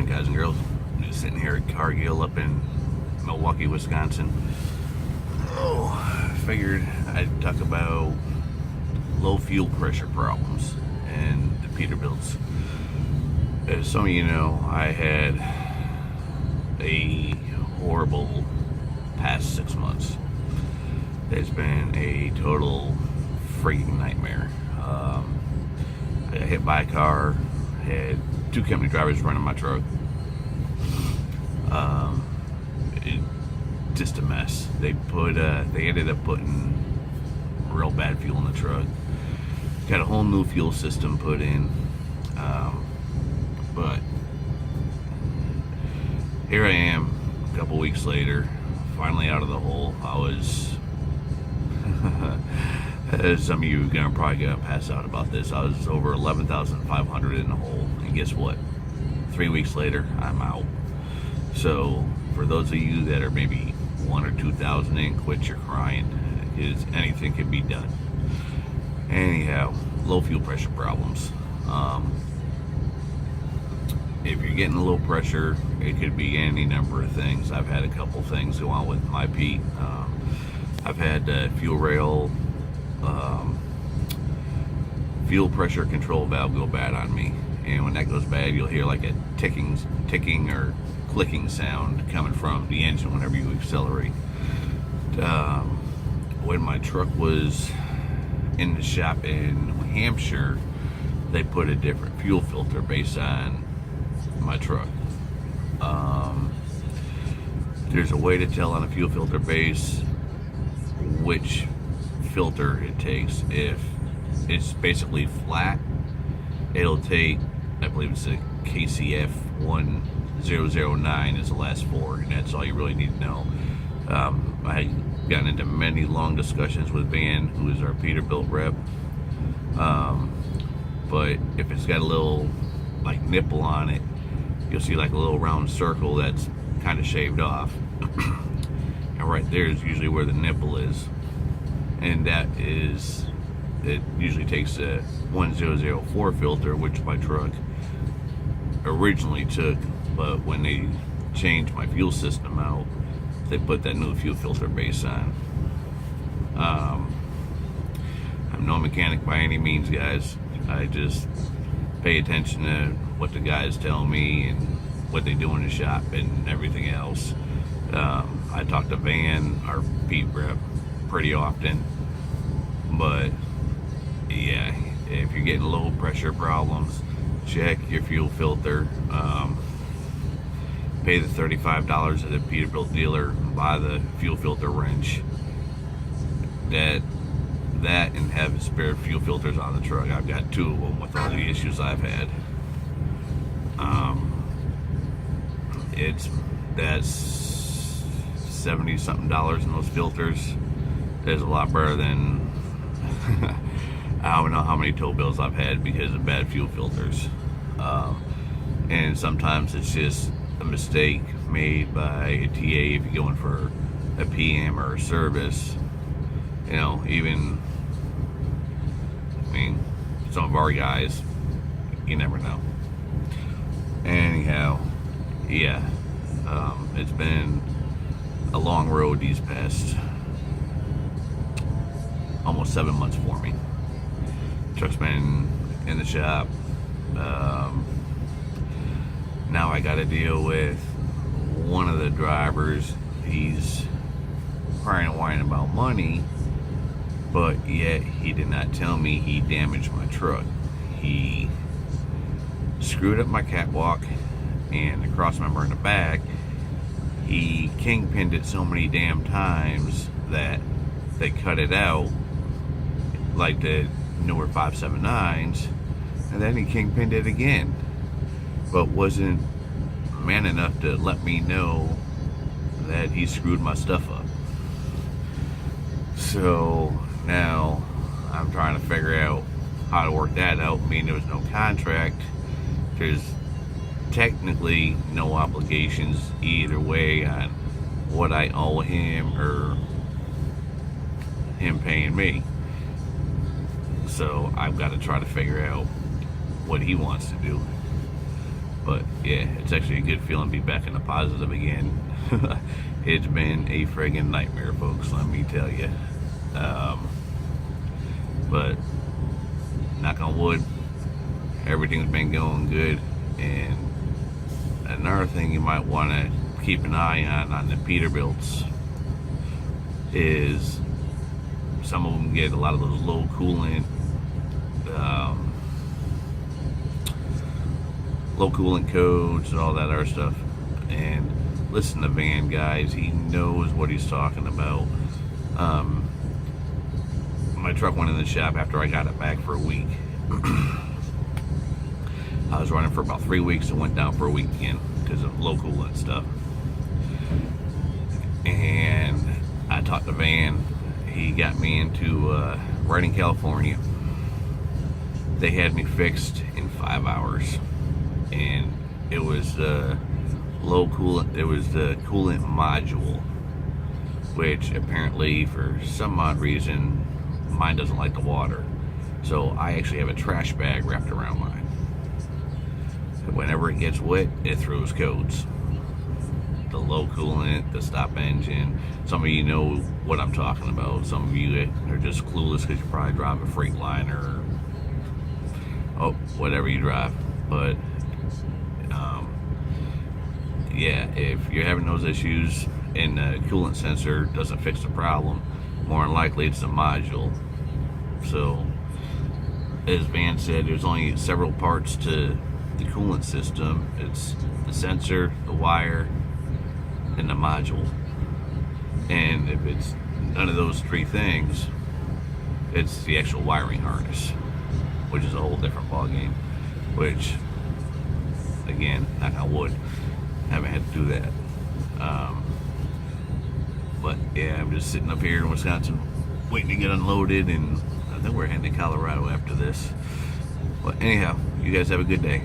guys and girls. I'm just sitting here at Cargill up in Milwaukee, Wisconsin. Oh, I figured I'd talk about low fuel pressure problems and the Peterbilts. As some of you know, I had a horrible past 6 months. It's been a total freaking nightmare. I got hit by a car, had 2 company drivers running my truck. Just a mess. They ended up putting real bad fuel in the truck. Got a whole new fuel system put in. But here I am, a couple weeks later, finally out of the hole. I was, some of you are probably gonna pass out about this. I was over 11,500 in the hole, and guess what? 3 weeks later, I'm out. So for those of you that are maybe 1,000 or 2,000 in, quit your crying, because anything can be done. Anyhow, low fuel pressure problems. If you're getting low pressure, it could be any number of things. I've had a couple things go on with my Pete. I've had fuel rail, fuel pressure control valve go bad on me, and when that goes bad, you'll hear like a ticking or clicking sound coming from the engine whenever you accelerate. When my truck was in the shop in New Hampshire, they put a different fuel filter based on my truck. There's a way to tell on a fuel filter base which filter it takes. If it's basically flat, it'll take, I believe it's a KCF 1009 is the last 4, and that's all you really need to know. I had gotten into many long discussions with Van, who is our Peterbilt rep. But if it's got a little like nipple on it, you'll see like a little round circle that's kind of shaved off. And right there is usually where the nipple is. And that is, it usually takes a 1004 filter, which my truck originally took, but when they changed my fuel system out, they put that new fuel filter base on. I'm no mechanic by any means, guys. I just pay attention to what the guys tell me and what they do in the shop and everything else. I talk to Van, our Pete rep, pretty often, but yeah, if you're getting low pressure problems, check your fuel filter. Pay the $35 at the Peterbilt dealer and buy the fuel filter wrench. That and have spare fuel filters on the truck. I've got 2 of them with all the issues I've had. That's $70 something in those filters. There's a lot better than I don't know how many tow bills I've had because of bad fuel filters. And sometimes it's just a mistake made by a TA if you're going for a PM or a service. You know, even, I mean, some of our guys, you never know. Anyhow, yeah, it's been a long road these past almost 7 months for me. Truck's been in the shop. Now I got to deal with one of the drivers. He's crying and whining about money, but yet he did not tell me he damaged my truck. He screwed up my catwalk and the cross member in the back. He kingpinned it so many damn times that they cut it out like the newer 579s, and then he kingpinned it again, but wasn't man enough to let me know that he screwed my stuff up. So now I'm trying to figure out how to work that out. I mean, there was no contract. There's technically no obligations either way on what I owe him or him paying me. So I've got to try to figure out what he wants to do. But yeah, it's actually a good feeling to be back in the positive again. It's been a friggin' nightmare, folks, let me tell you. But knock on wood, everything's been going good. And another thing you might want to keep an eye on the Peterbilts is some of them get a lot of those low coolant codes and all that other stuff. And listen to Van, guys, he knows what he's talking about. My truck went in the shop after I got it back for a week. I was running for about 3 weeks and went down for a week again because of low coolant stuff. And I talked to Van. He got me into right in California. They had me fixed in 5 hours, and it was low coolant. It was the coolant module, which apparently for some odd reason mine doesn't like the water. So I actually have a trash bag wrapped around mine. Whenever it gets wet, it throws codes. The low coolant, the stop engine. Some of you know what I'm talking about. Some of you are just clueless because you probably drive a Freightliner or whatever you drive. But yeah, if you're having those issues and the coolant sensor doesn't fix the problem, more than likely it's the module. So as Van said, there's only several parts to the coolant system. It's the sensor, the wire, and the module. And if it's none of those three things, it's the actual wiring harness, which is a whole different ballgame. Which, again, knock on wood, haven't had to do that. But yeah, I'm just sitting up here in Wisconsin waiting to get unloaded, and I think we're heading to Colorado after this. But anyhow, you guys have a good day.